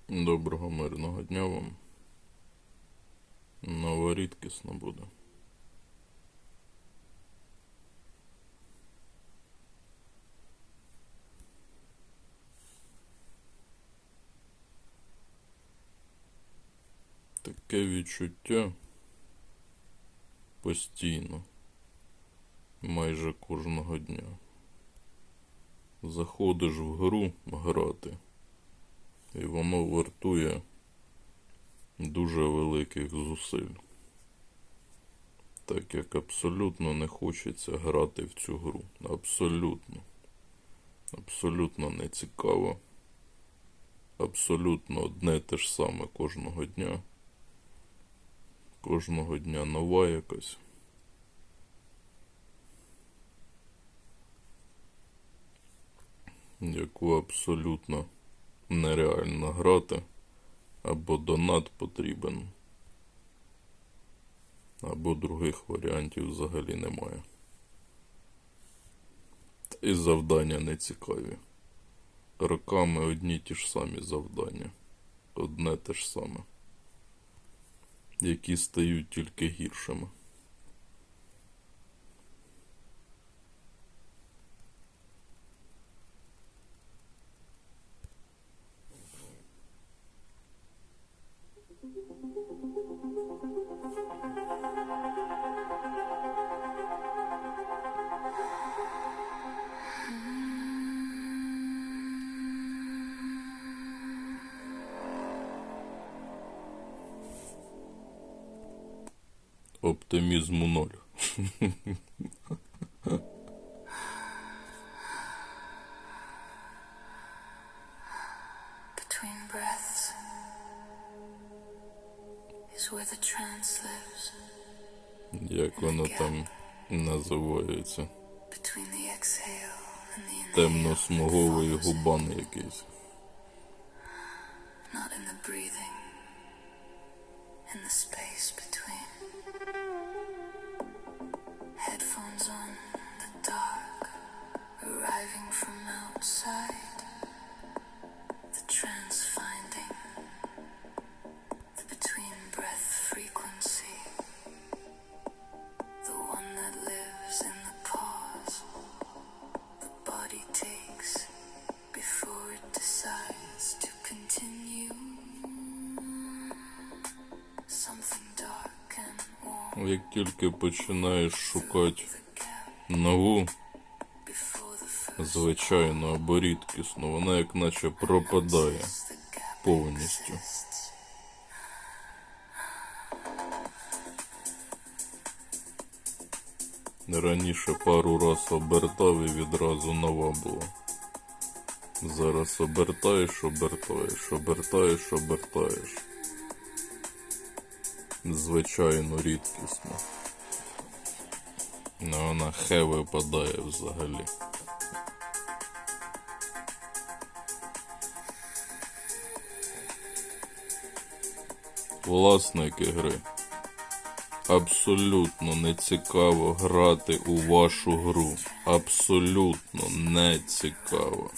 Доброго мирного дня вам. Нова рідкісна буде. Таке відчуття постійно, майже кожного дня. Заходиш в гру грати, і воно вартує дуже великих зусиль, так як абсолютно не хочеться грати в цю гру. Абсолютно не цікаво. Абсолютно одне те ж саме кожного дня. Кожного дня нова якась. Яку абсолютно нереально грати, або донат потрібен, або других варіантів взагалі немає. Та і завдання не цікаві. Роками одні ті ж самі завдання. Одне те ж саме. Які стають тільки гіршими. Оптимізму ноль. Between breaths is where the trance lives. Як воно там називається? Between the exhale and the inhale. Темно-смуговий губан якийсь. Not in the breathing, in the space between. Headphones on, the dark, arriving from outside. The trance finding, the between breath frequency. The one that lives in the pause. The body takes before it decides to continue. Something dark and warm. Як тільки починаєш шукати нову, звичайну або рідкісну, вона як наче пропадає повністю. Раніше пару раз обертав і відразу нова була. Зараз обертаєш. Звичайно рідкісно. Но вона випадає взагалі. Власники гри. Абсолютно не цікаво грати у вашу гру. Абсолютно не цікаво.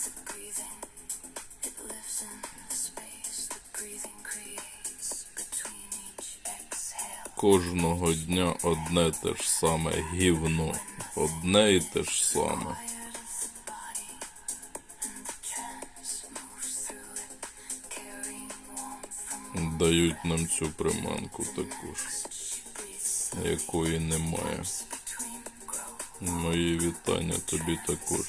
Кожного дня одне те ж саме гівно. Одне і те ж саме. Дають нам цю приманку також, якої немає. Мої вітання тобі також.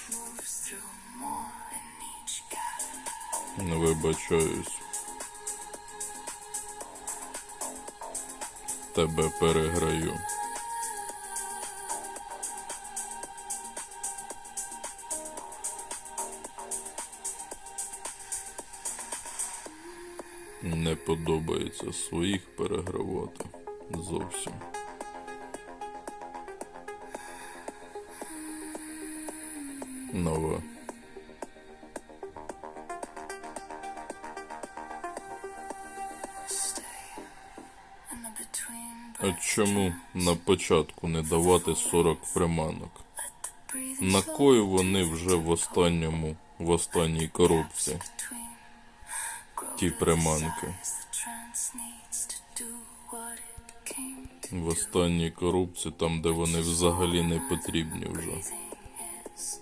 Вибачаюсь. Тебе переграю. Не подобається своїх перегравати зовсім. Нове. А чому на початку не давати 40 приманок? На кої вони вже в останній коробці? ті приманки. The trance needs to do what it came to. В останній коробці, там, де вони взагалі не потрібні вже. Breathing is,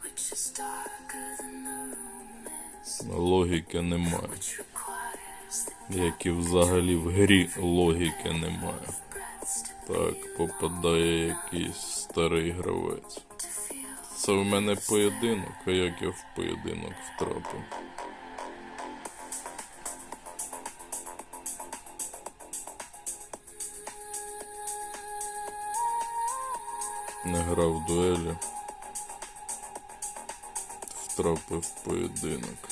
which is darker than the room is, Логіки немає. which requires the Як і взагалі в грі логіки немає. breaths to Так, попадає якийсь старий гравець. feel. Це в мене поєдинок, а як я в поєдинок втрапив? Не грав в дуелі. Втрапив в поєдинок.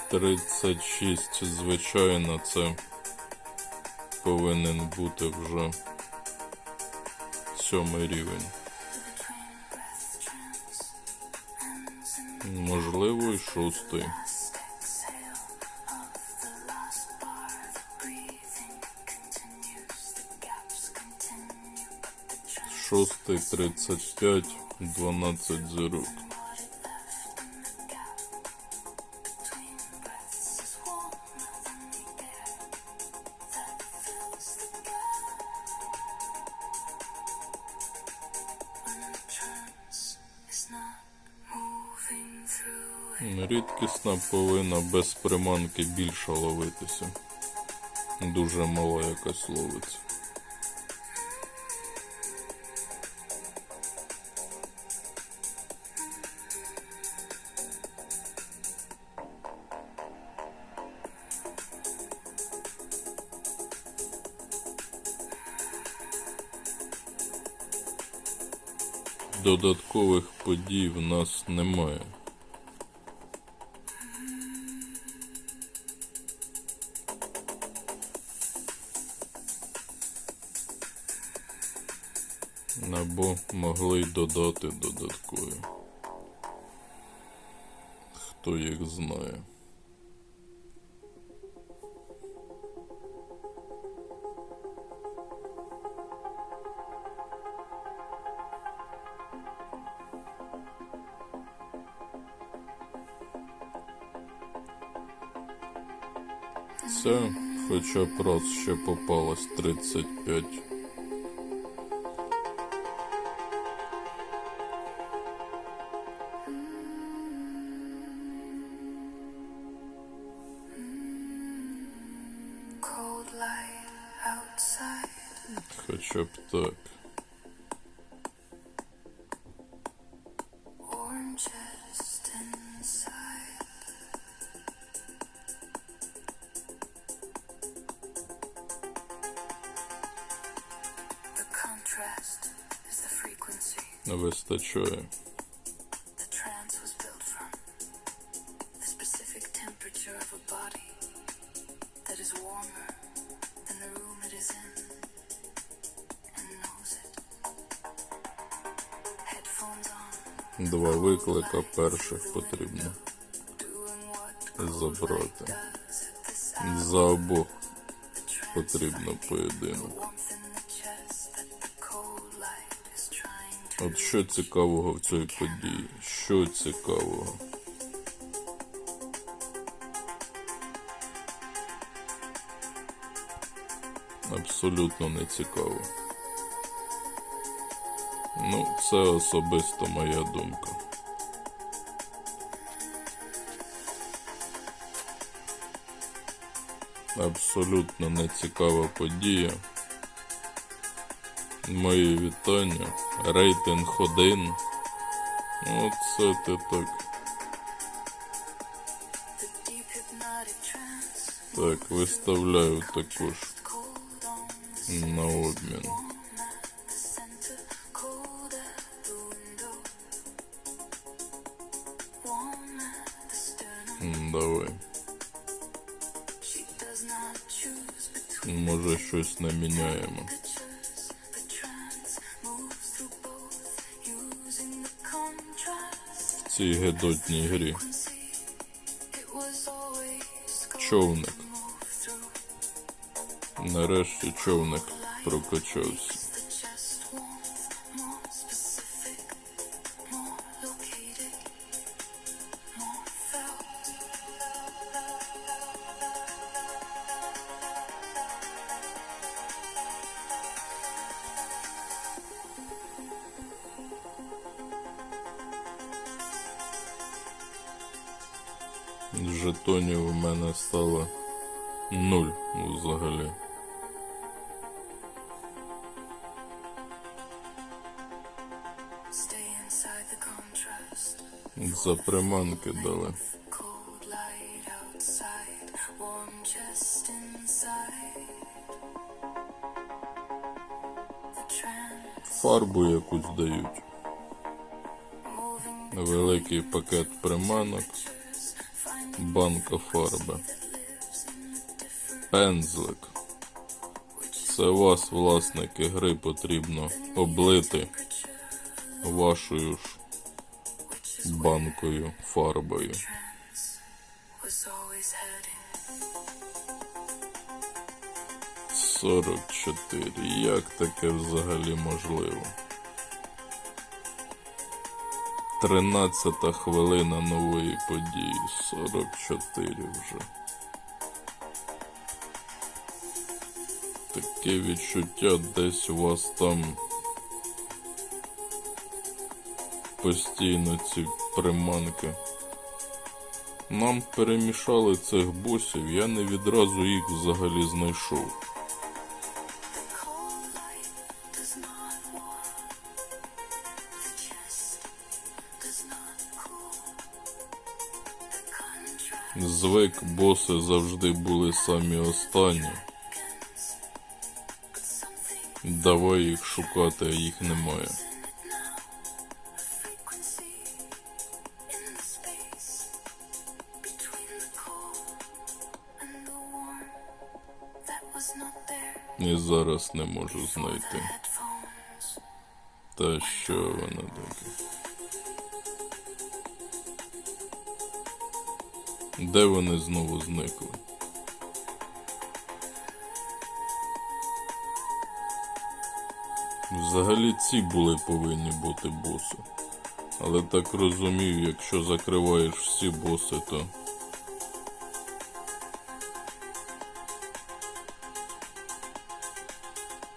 Тридцять шість, звичайно, це повинен бути вже 7-й рівень. Between breath trance ends in Можливо, і 6-й. last exhale of the last bar. The breathing continues, the gaps continue, but the trance 6-й 35, 12 зірок. and what it left in the gap between breaths is warmer than the air that fills the gap. When the trance is not moving through it. Рідкісна повинна без приманки більше ловитися. Дуже мало якась ловиться. Додаткових подій в нас немає. Або могли й додати додаткові. Хто їх знає. Це хоча б раз ще попалось 35. Cold light outside, Хоча б так. warm chest inside. The contrast is the frequency Не вистачає. the trance was built from. The specific temperature of a body that is warmer than the room it is in and knows it. Headphones on, Два виклика перших потрібно doing what забрати. does at this hour. За обох The trance потрібно finding поєдинок. warmth in the chest that the cold light is trying to От що цікавого в цій події? Що цікавого? Абсолютно не цікаво. Ну, це особисто моя думка. Абсолютно не цікава подія. Мої вітання. Рейтинг 1. Оце ти так. the deep hypnotic trance. Так, виставляю також Cold on the на обмін. warm at the center, cold at the window. Warm at the sternum. Давай. She does not choose between Може щось не міняємо. pictures. The trance moves through both, using the contrast. В цій гедотній грі. It was always Човник. move through. Нарешті човник прокачався. the chest warmth more specific, more located, more felt. Жетонів у мене стало 0 взагалі. Stay inside the contrast. За приманки дали. Cold light outside, warm chest inside. The trance Фарбу якусь дають. moving Великий пакет приманок. finding Банка фарби. that lives in a different Пензлик. Це вас, власники гри, потрібно облити temperature, вашою ж which is банкою фарбою. trance was always heading. 44. Як таке взагалі можливо? 13-та хвилина нової події. 44 вже. Таке відчуття, десь у вас там постійно ці приманки. Нам перемішали цих босів, я не відразу їх взагалі знайшов. The cold light does not warm. The chest does not cool. The contrast Звик, боси завжди були самі останні. begins. But something Давай їх шукати, а їх немає. in it now. A frequency in the space between the cold and the warm that was not there. І зараз не можу знайти. Headphones. Та що воно таке? Де вони знову зникли? Взагалі ці були повинні бути боси. Але так розумію, якщо закриваєш всі боси, то...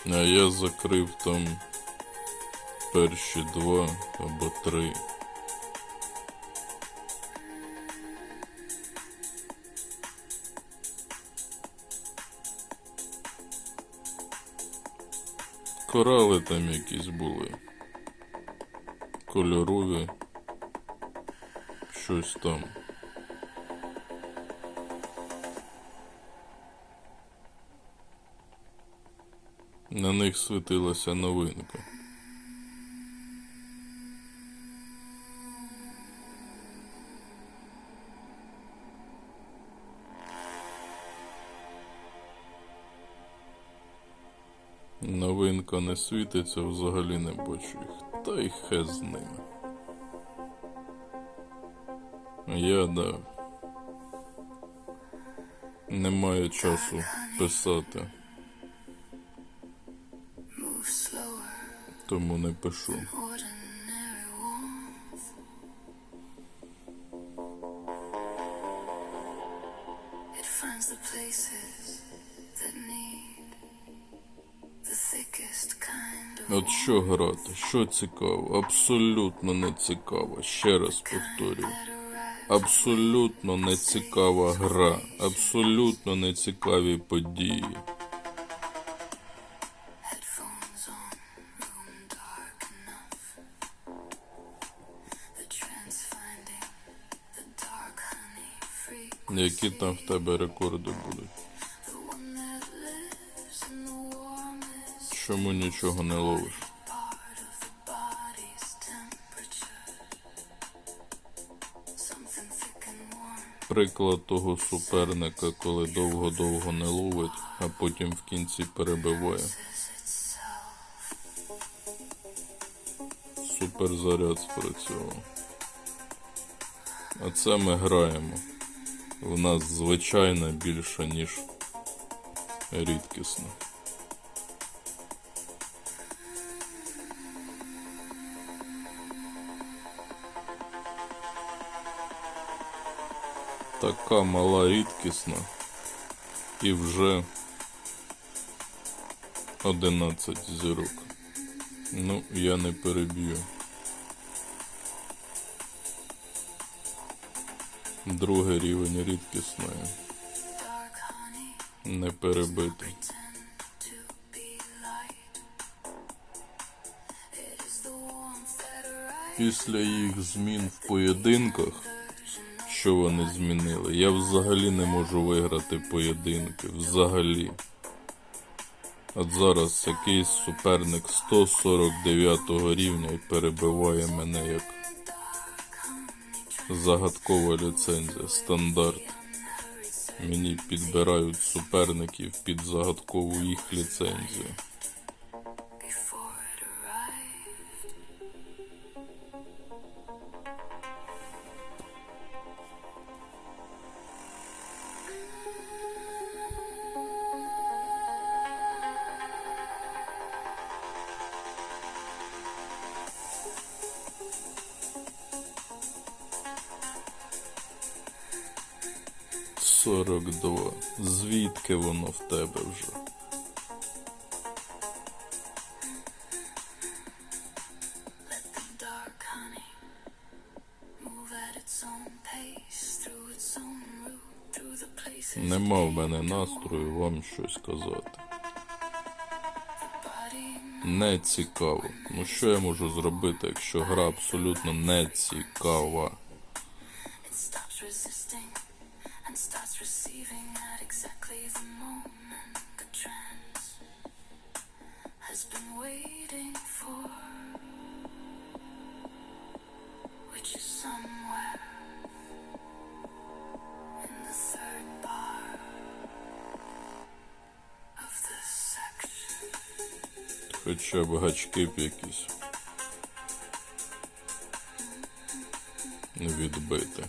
А я закрив там перші 2 або 3. Корали там якісь були. Кольорові. Щось там. На них світилася новинка. Новинка не світиться, взагалі не бачу їх. Та й хе з ними. Я не маю часу писати, Move slower. тому не пишу. Ordinary warmth. It finds the places that need the thickest kind of От що грати, що цікаво? Абсолютно не цікаво. Ще раз повторюю. that arrive Абсолютно не цікава гра. Абсолютно не цікаві події. headphones on, room dark enough. The trance finding the dark honey frequency. Які там в тебе рекорди будуть? The one that lives in the warmest Чому нічого не ловиш? part of the body's temperature. Something thick and warm. Приклад того суперника, коли довго-довго не ловить, а потім в кінці перебиває. Is itself. Суперзаряд спрацював. А це ми граємо. У нас звичайно більше, ніж Рідкісно. Така мала рідкісна і вже 11 зірок. Ну, я не переб'ю. Другий рівень рідкісної. Dark honey, Не перебити. pretend to be light. It is the warmth that arises Після їх змін в поєдинках, що вони змінили, я взагалі не можу виграти поєдинки. Взагалі. От зараз якийсь суперник 149 рівня і перебиває мене як загадкова ліцензія, стандарт. Мені підбирають суперників під загадкову їх ліцензію. before it arrived. — 42. Звідки воно в тебе вже? Let the dark honey move at its own pace, through its own route, through the places Нема в мене настрою вам щось казати. body Не цікаво. Ну що я можу зробити, якщо гра абсолютно не цікава? it stops resisting and starts receiving at exactly the moment the trance has been waiting for, which is somewhere in the third bar of this section. Хоча б гачки б якісь відбити.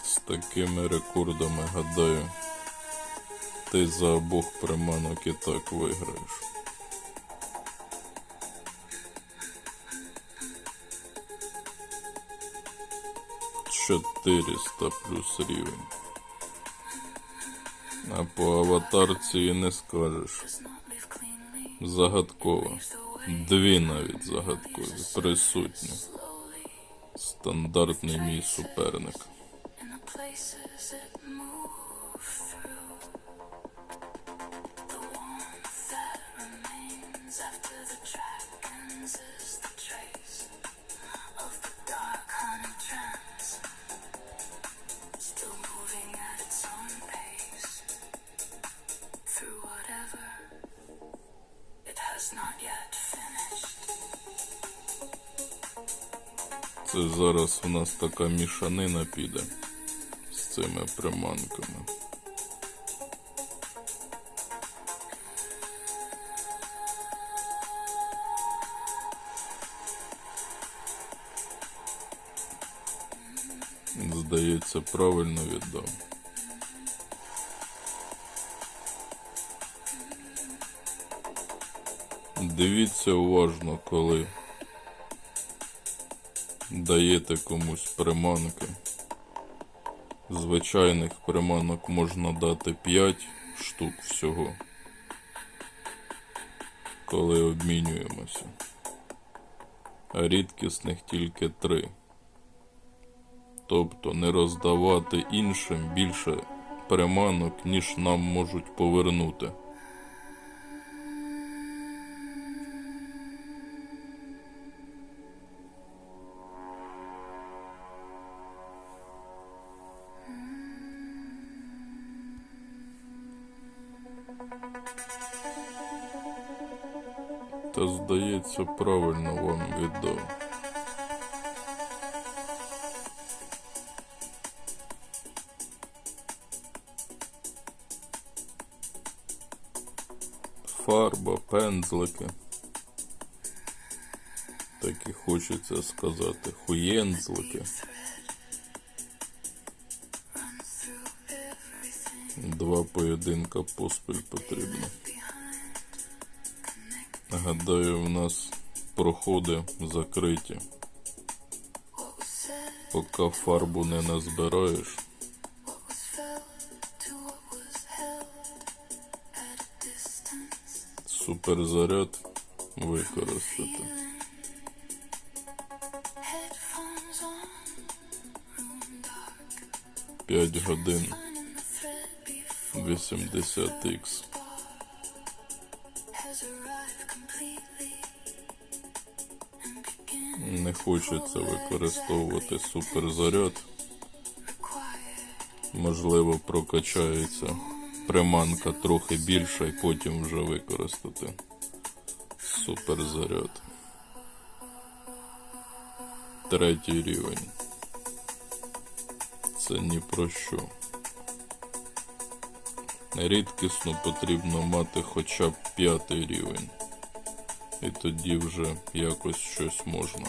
З такими рекордами, гадаю, ти за обох приманок і так виграєш. 400 плюс рівень. А по аватарці і не скажеш. Does not live cleanly, Загадкова. leaves the way Дві навіть загадкові присутні. slowly Стандартний мій суперник. in the places it moves through. The warmth that remains after the track ends is the trace of the dark honey trance, still moving at its own pace through whatever it has not yet finished. Це зараз у нас така мішанина піде з цими приманками. Здається, правильно віддав. Дивіться уважно, коли даєте комусь приманки. Звичайних приманок можна дати 5 штук всього, коли обмінюємося, а рідкісних тільки 3. Тобто не роздавати іншим більше приманок, ніж нам можуть повернути. Та, здається, правильно вам віддав. Фарба, пензлики. Так і хочеться сказати, хуєнзлики. 2 поєдинка поспіль потрібно. Гадаю, в нас проходи закриті. Поки фарбу не назбираєш, суперзаряд використати. 5 годин 80х. Не хочеться використовувати суперзаряд. Можливо, прокачається приманка трохи більша і потім вже використати суперзаряд. 3-й рівень. Це ні про що. Рідкісно потрібно мати хоча б 5-й рівень. І тоді вже якось щось можна.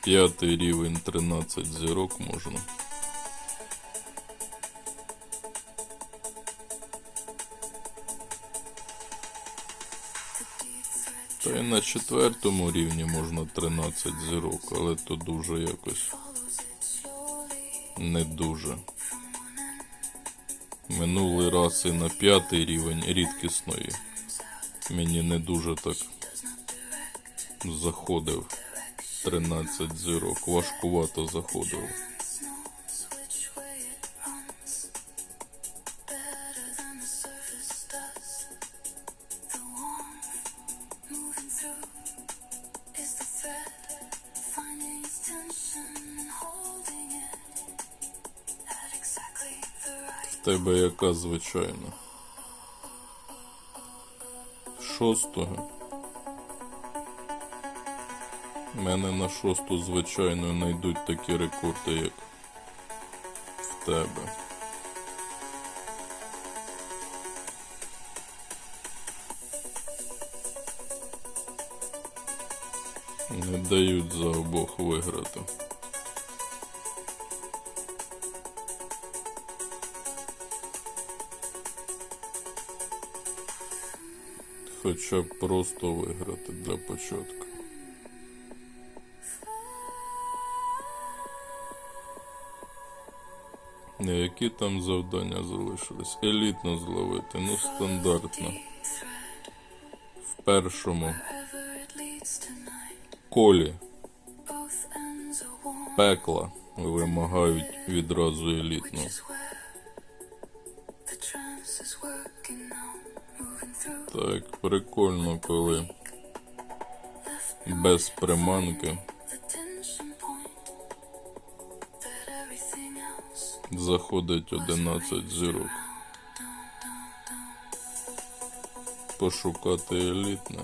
П'ятий рівень 13 зірок можна. Та й на 4-му рівні можна 13 зірок, але то дуже якось не дуже. Минулий раз і на 5-й рівень рідкісної мені не дуже так заходив 13 зірок, важкувато заходив. В тебе яка звичайна? 6-го? Мене на 6-ту звичайно не йдуть такі рекорди, як в тебе. Не дають за обох виграти. Хоча б просто виграти для початку. Які там завдання залишились? Елітно зловити, ну стандартно. В першому колі пекла вимагають відразу елітно. Так, прикольно, коли без приманки заходить 11 зірок. Пошукати елітне.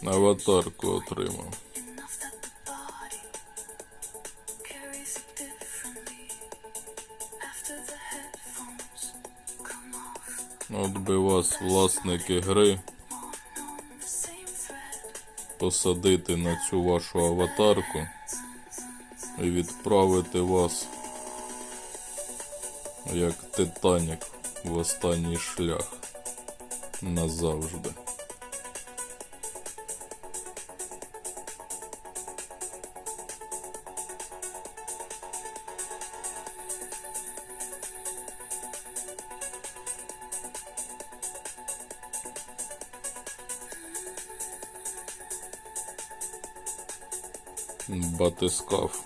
Аватарку отримав. От би вас, власники гри, посадити на цю вашу аватарку і відправити вас як Титанік в останній шлях назавжди. Батискаф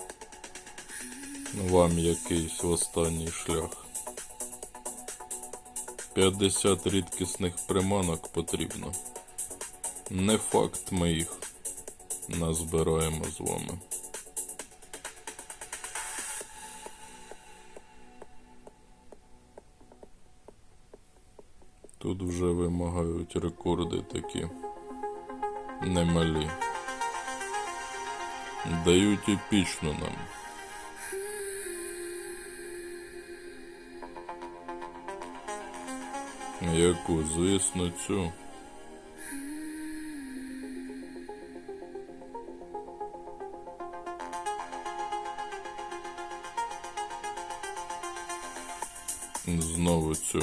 вам якийсь в останній шлях. 50 рідкісних приманок потрібно. Не факт, ми їх назбираємо з вами. Тут вже вимагають рекорди такі немалі. Дають епічну нам. Яку, звісно, цю. Знову цю.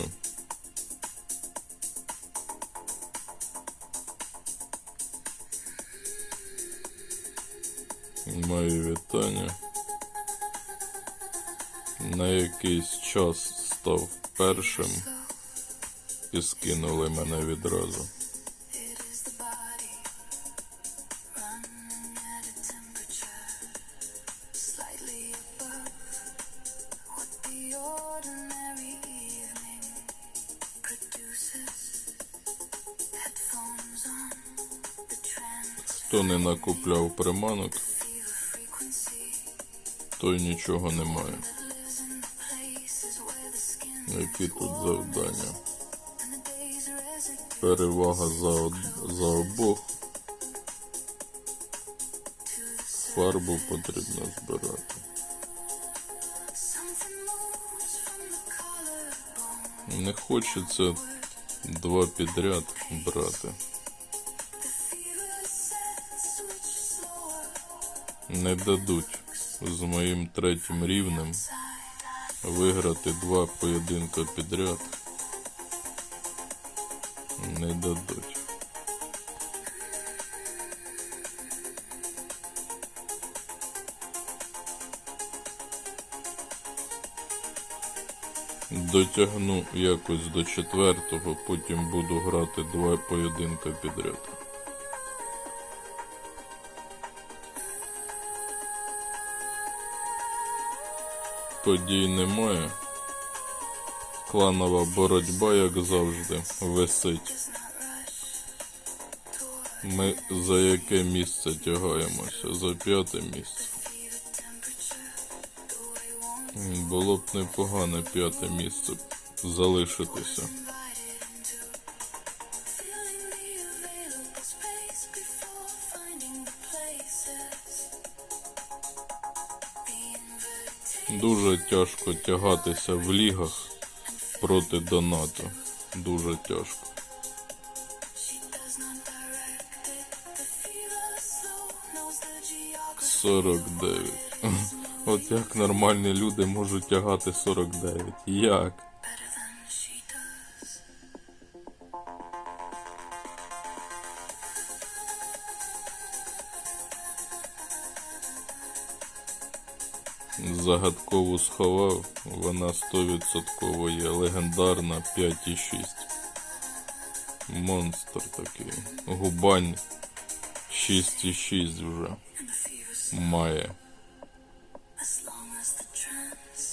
Мої вітання. На якийсь час став першим і скинули мене відразу. It is the body running at a temperature slightly above what the ordinary evening produces. Headphones on, the trance, Хто не накупляв приманок, fever frequency той нічого не має. that lives in the places where the skin Які тут завдання? and the days residue Перевага за обох. to the Фарбу потрібно збирати. something moves from the collarbone. Не хочеться два підряд брати. The fever sets switch slower. Не дадуть з моїм третім рівнем виграти два поєдинка підряд. Не дадуть. Дотягну якось до четвертого, потім буду грати два поєдинка підряд. Подій немає. Кланова боротьба, як завжди, висить. Ми за яке місце тягаємося? За 5-те місце. Було б непогане 5-те місце залишитися. Дуже тяжко тягатися в лігах проти донату. Дуже тяжко. 49. От як нормальні люди можуть тягати 49? Як? Загадкову сховав, вона 100% є. Легендарна 5,6. Монстр такий. Губань 6,6 вже має. As long as the trance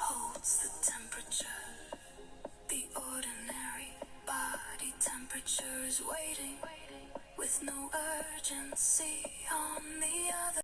holds the temperature, the ordinary body temperature is waiting with no urgency on the other.